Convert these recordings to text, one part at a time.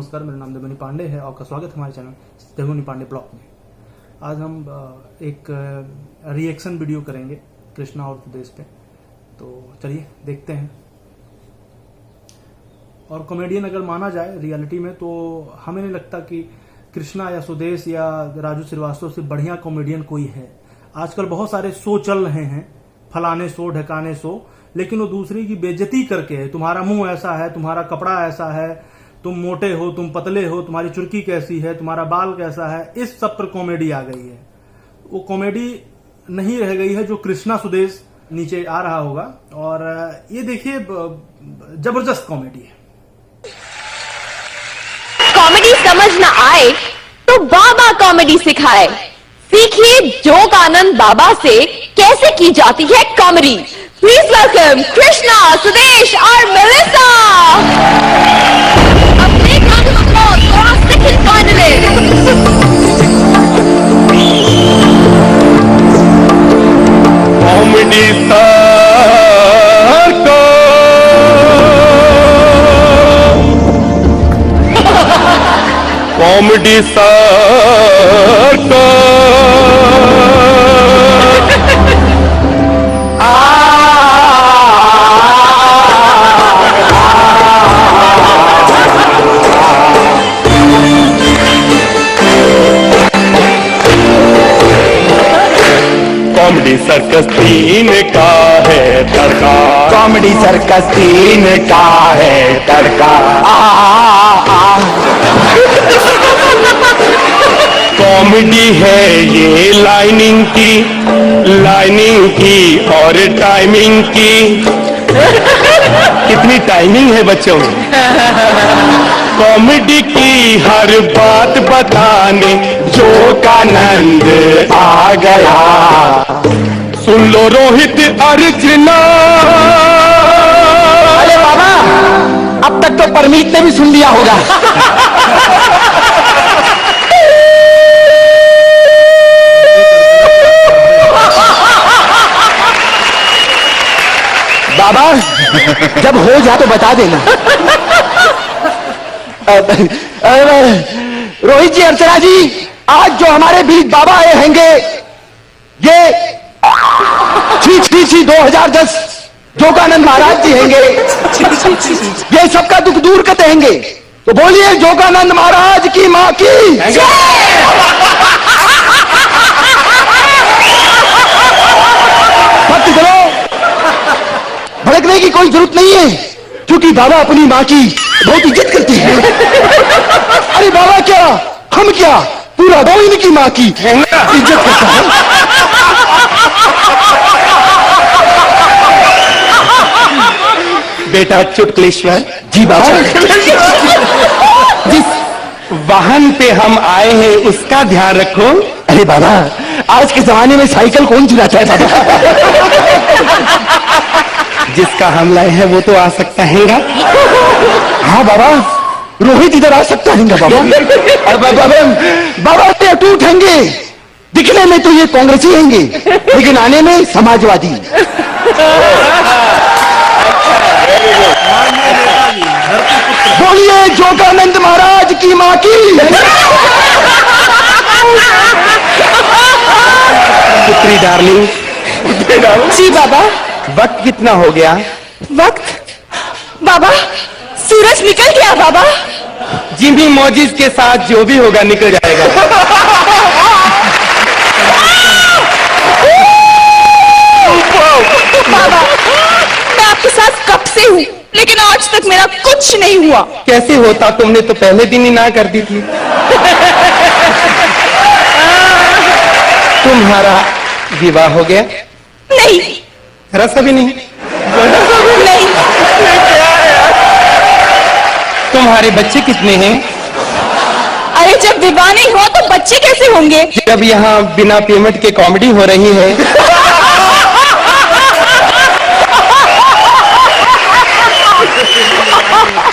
नमस्कार, मेरा नाम देवनी पांडे है। आपका स्वागत है हमारे चैनल देवनी पांडे ब्लॉग में। आज हम एक रिएक्शन वीडियो करेंगे कृष्णा और सुदेश पे, तो चलिए देखते हैं। और कॉमेडियन अगर माना जाए रियलिटी में, तो हमें नहीं लगता कि कृष्णा या सुदेश या राजू श्रीवास्तव से बढ़िया कॉमेडियन कोई है। आजकल बहुत सारे शो चल रहे हैं, फलाने शो ढकाने शो, लेकिन वो दूसरे की बेइज्जती करके है। तुम्हारा मुंह ऐसा है, तुम्हारा कपड़ा ऐसा है, तुम मोटे हो, तुम पतले हो, तुम्हारी चुर्की कैसी है, तुम्हारा बाल कैसा है, इस सब पर कॉमेडी आ गई है। वो कॉमेडी नहीं रह गई है जो कृष्णा सुदेश नीचे आ रहा होगा। और ये देखिए, जबरदस्त कॉमेडी है। कॉमेडी समझ न आए तो बाबा कॉमेडी सिखाए। सीखिए जोक आनंद बाबा से कैसे की जाती है comedy. Please welcome Krishna, Sudesh और मेलिसा। अपने round of applause for our second finalist. Comedy comedy comedy circus 3 का है तड़का। कॉमेडी सर्कस 3 का है तड़का। कॉमेडी है ये लाइनिंग की और टाइमिंग की। कितनी टाइमिंग है बच्चों। कॉमेडी की हर बात बताने जोक आनंद आ गया। सुन लो रोहित अर्चना। अरे बाबा, अब तक तो परमीत ने भी सुन लिया होगा। बाबा, जब हो जा तो बता देना। रोहित जी, अर्चना जी, आज जो हमारे बीच बाबा आए हैंगे, ये छी 2010 जोगानंद महाराज जी हैंगे। ये सबका दुख दूर करते हैंगे, तो बोलिए जोगानंद महाराज की मां की भक्त करो। भड़कने की कोई जरूरत नहीं है, क्योंकि बाबा अपनी मां की बहुत इज्जत करते हैं। अरे बाबा क्या, हम क्या, पूरा गांव इनकी मां की इज्जत करता है। बेटा चुटकुलेश्वर जी बाबा। जिस वाहन पे हम आए हैं उसका ध्यान रखो। अरे बाबा, आज के जमाने में साइकिल कौन चलाता है बाबा। जिसका हम लाए हैं वो तो आ सकता हैगा। हाँ बाबा, रोहित इधर आ सकता है बाबा। अरे बाबा ये अटूट हैंगे। दिखने में तो ये कांग्रेसी हैंगे, लेकिन आने में समाजवादी। बोलिए जोगानंद महाराज की मां की। पुत्री डार्लिंग। जी बाबा। वक्त कितना हो गया? वक्त बाबा, सूरज निकल गया बाबा। जिमी मौजिज के साथ जो भी होगा निकल जाएगा। बाबा, मैं आपके साथ कब से हूँ, लेकिन आज तक मेरा कुछ नहीं हुआ। कैसे होता, तुमने तो पहले दिन ही ना कर दी थी। तुम्हारा विवाह हो गया? नहीं। रसा भी नहीं? नहीं। तुम्हारे बच्चे कितने हैं? अरे जब विवाह नहीं हुआ तो बच्चे कैसे होंगे? जब यहाँ बिना पेमेंट के कॉमेडी हो रही है।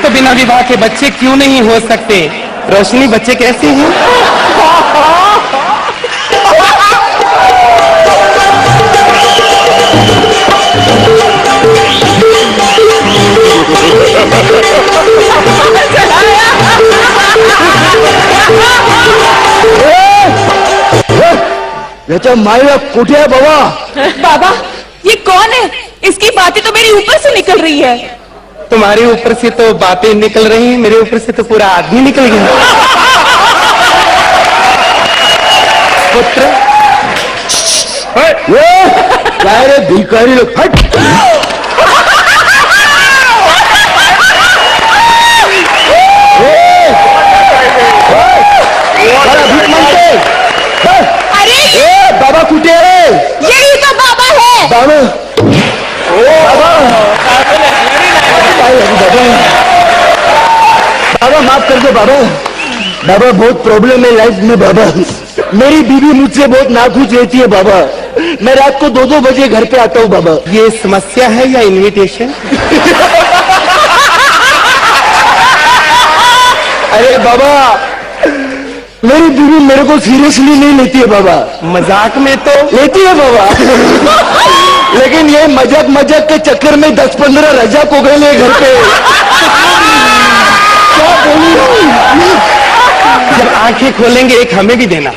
तो बिना विवाह के बच्चे क्यों नहीं हो सकते? रोशनी, बच्चे कैसे हैं? चलाया। याचा मायला कुठे आहे बाबा? बाबा ये कौन है? इसकी बातें तो मेरी ऊपर से निकल रही है। तुम्हारे ऊपर से तो बातें निकल रही हैं, मेरे ऊपर से तो पूरा आदमी निकल गया। पुत्र क्या रे भिखारी लोग, हट। अरे बाबा कुठे आहे? यही तो बाबा है। बाबा बाबा माफ कर दो बाबा। बाबा बहुत प्रॉब्लम है लाइफ में बाबा। मेरी बीवी मुझसे बहुत नाखुश रहती है बाबा। मैं रात को 2-2 बजे घर पे आता हूँ बाबा। ये समस्या है या इनविटेशन? अरे बाबा मेरी बीवी मेरे को सीरियसली नहीं लेती है बाबा। मजाक में तो लेती है बाबा लेकिन ये मजाक मजाक के चक्कर में 10-15 रजाक हो गए घर पे। क्या बोलूं? जब आंखें खोलेंगे एक हमें भी देना।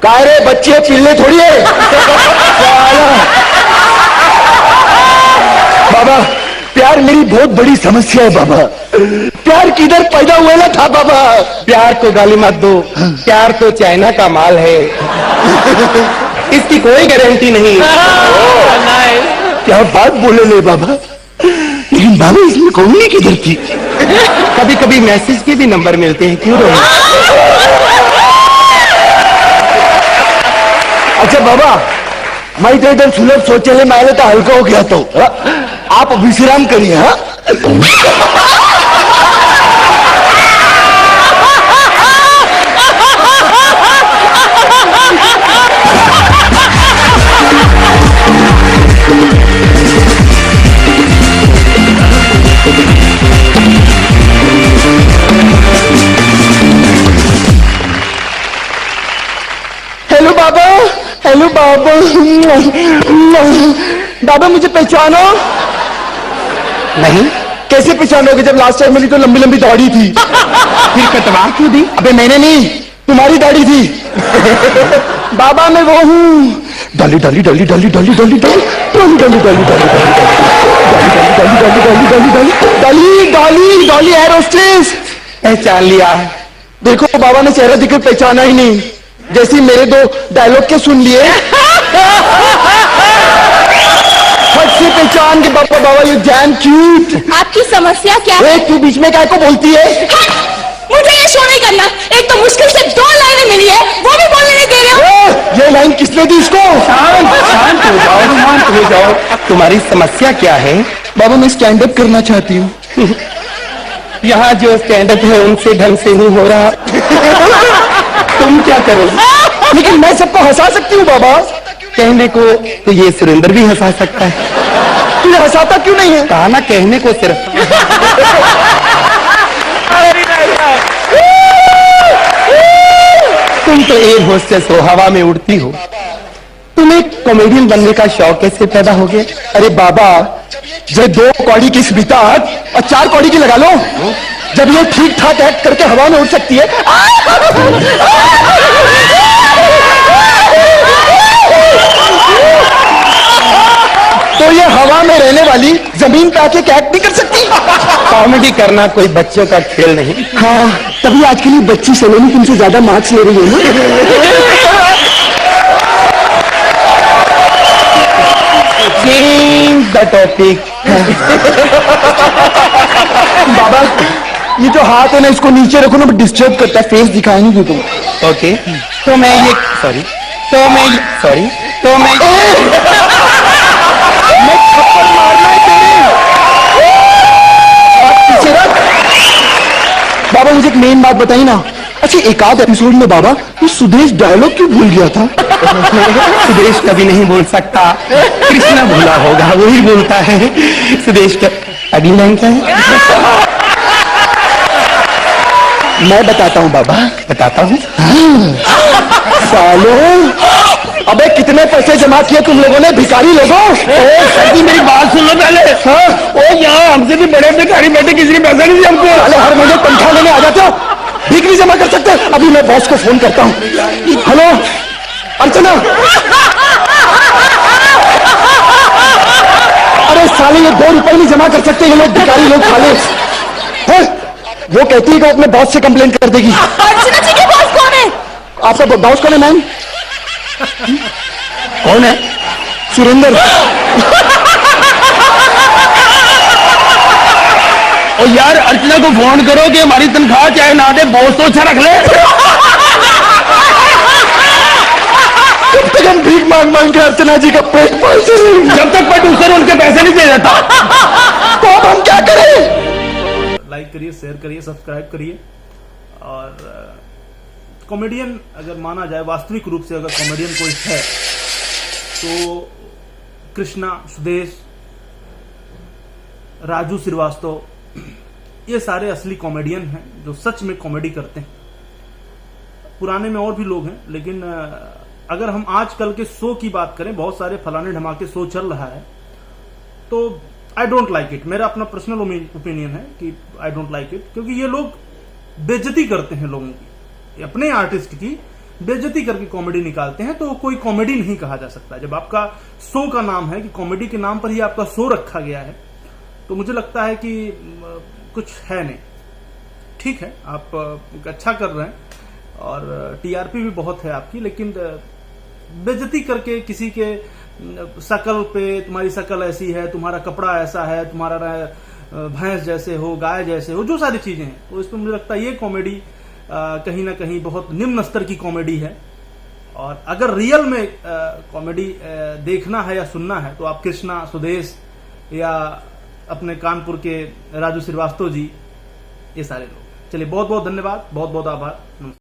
काय रे बच्चे पिल्ले थोड़ी है बाबा। प्यार मेरी बहुत बड़ी समस्या है बाबा। प्यार किधर पैदा हुआ ना था बाबा? प्यार को गाली मत दो, प्यार तो चाइना का माल है, इसकी कोई गारंटी नहीं। क्या बात बोले ले बाबा। लेकिन बाबा इसमें कौनी किधर थी? कभी कभी मैसेज के भी नंबर मिलते हैं, क्यों रहे? अच्छा बाबा मैं तो एकदम सुलभ सोचे मैं तो हल्का हो गया तो आप विश्राम करिए। हाँ हेलो बाबा। हेलो बाबा। बाबा मुझे पहचानो? नहीं। कैसे पहचानोगे जब लास्ट टाइम मिली तो लंबी लंबी दाढ़ी थी? फिर कटवा क्यों दी? अबे मैंने नहीं, तुम्हारी दाढ़ी थी। बाबा मैं वो हूँ। डाली डाली डाली डाली डाली डाली डाली डाली डाली डाली डाली डाली डाली एयर होस्टेस। पहचान लिया। देखो बाबा ने चेहरा दिखकर पहचाना ही नहीं। जैसे मेरे 2 डायलॉग के सुन लिए फट से पहचान के बाबा बाबा यू डैम क्यूट। आपकी समस्या क्या है? तू बीच में काय को बोलती है? मुझे ये शो नहीं करना। एक तो मुश्किल से 2 लाइनें मिली है, वो भी बोलने नहीं दे रहे हो। ये लाइन किसने दी इसको? शांत हो जाओ, शांत हो जाओ। तुम्हारी समस्या क्या है? बाबा मैं स्टैंड अप करना चाहती हूँ। यहाँ जो स्टैंड अप है उनसे ढंग से नहीं हो रहा। तुम क्या करोगे? लेकिन मैं सबको हंसा सकती हूँ बाबा। कहने को तो ये सुरेंद्र भी हंसा सकता है। तुझे हंसाता क्यों नहीं है? कहा ना कहने को सिर्फ। तुम तो एयर होस्टेस हो, हवा में उड़ती हो। तुम्हें कॉमेडियन बनने का शौक कैसे पैदा हो गया? अरे बाबा जब 2 कौड़ी की स्मिता और 4 कौड़ी की लगा लो, जब ये ठीक ठाक एक्ट करके हवा में उड़ सकती है तो ये हवा में रहने वाली जमीन पे आके एक्ट नहीं कर सकती? कॉमेडी करना कोई बच्चों का खेल नहीं। हाँ तभी आज के लिए बच्ची सलोनी तुमसे ज्यादा मार्क्स ले रही है ना। Change the topic. बाबा ये जो हाथ है ना इसको नीचे रखो ना, डिस्टर्ब करता है। फेस दिखाएंगे तुम। ओके तो मैं ये सॉरी तो मैं थप्पड़ मारना है तेरे। पीछे रख। बाबा मुझे एक मेन बात बताई ना। अच्छा एक आध एपिसोड में बाबा ये सुदेश डायलॉग क्यों भूल गया था? सुदेश कभी नहीं बोल सकता, कृष्णा भूला होगा, वही बोलता है। सुदेश का अगली लाइन क्या है? मैं बताता हूँ बाबा। बताता हूँ। सालों अबे कितने पैसे जमा किए तुम लोगों ने भिखारी लोगों? सर मेरी बात सुन लो पहले। हाँ? ओ यहाँ हमसे भी बड़े भिखारी बैठे, किसी ने पैसा नहीं दिया हमको। अरे हर महीने तनख्वाह लेने आ जाते हो, भीख नहीं जमा कर सकते? अभी मैं बॉस को फोन करता हूँ। हेलो अर्चना, अरे साले ये 2 रुपए नहीं जमा कर सकते ये लोग, भिखारी लोग साले हैं? वो कहती है कि अपने बॉस से कंप्लेंट कर देगी। अर्चना जी के बॉस कौन है? आपका बॉस कौन है मैम? कौन है? सुरेंद्र। और यार अर्चना को फोन करो कि हमारी तनख्वाह चाहे ना दे, बॉस तो अच्छा रख ले। जब तक हम भीख मांग मांग के अर्चना जी का पेट पालते रहेंगे, जब तक प्रोड्यूसर उनके पैसे नहीं दे देता, तो अब हम क्या करें? लाइक करिए, शेयर करिए, सब्सक्राइब करिए। और कॉमेडियन अगर माना जाए, वास्तविक रूप से अगर कॉमेडियन कोई है तो कृष्णा, सुदेश, राजू श्रीवास्तव, ये सारे असली कॉमेडियन हैं जो सच में कॉमेडी करते हैं। पुराने में और भी लोग हैं, लेकिन अगर हम आजकल के शो की बात करें, बहुत सारे फलाने ढमाके शो चल रहा है, तो आई डोंट लाइक इट। मेरा अपना पर्सनल ओपिनियन है कि आई डोंट लाइक इट, क्योंकि ये लोग बेइज्जती करते हैं लोगों की, अपने आर्टिस्ट की बेइज्जती करके कॉमेडी निकालते हैं, तो कोई कॉमेडी नहीं कहा जा सकता। जब आपका शो का नाम है कि कॉमेडी के नाम पर ही आपका शो रखा गया है, तो मुझे लगता है कि कुछ है नहीं। ठीक है, आप अच्छा कर रहे हैं और टीआरपी भी बहुत है आपकी, लेकिन बेइज्जती करके किसी के शकल पे, तुम्हारी शकल ऐसी है, तुम्हारा कपड़ा ऐसा है, तुम्हारा भैंस जैसे हो, गाय जैसे हो, जो सारी चीजें हैं, तो इसमें मुझे लगता है ये कॉमेडी कहीं ना कहीं बहुत निम्न स्तर की कॉमेडी है। और अगर रियल में कॉमेडी देखना है या सुनना है, तो आप कृष्णा, सुदेश या अपने कानपुर के राजू श्रीवास्तव जी, ये सारे लोग। चलिए, बहुत बहुत धन्यवाद, बहुत बहुत आभार, नमस्कार।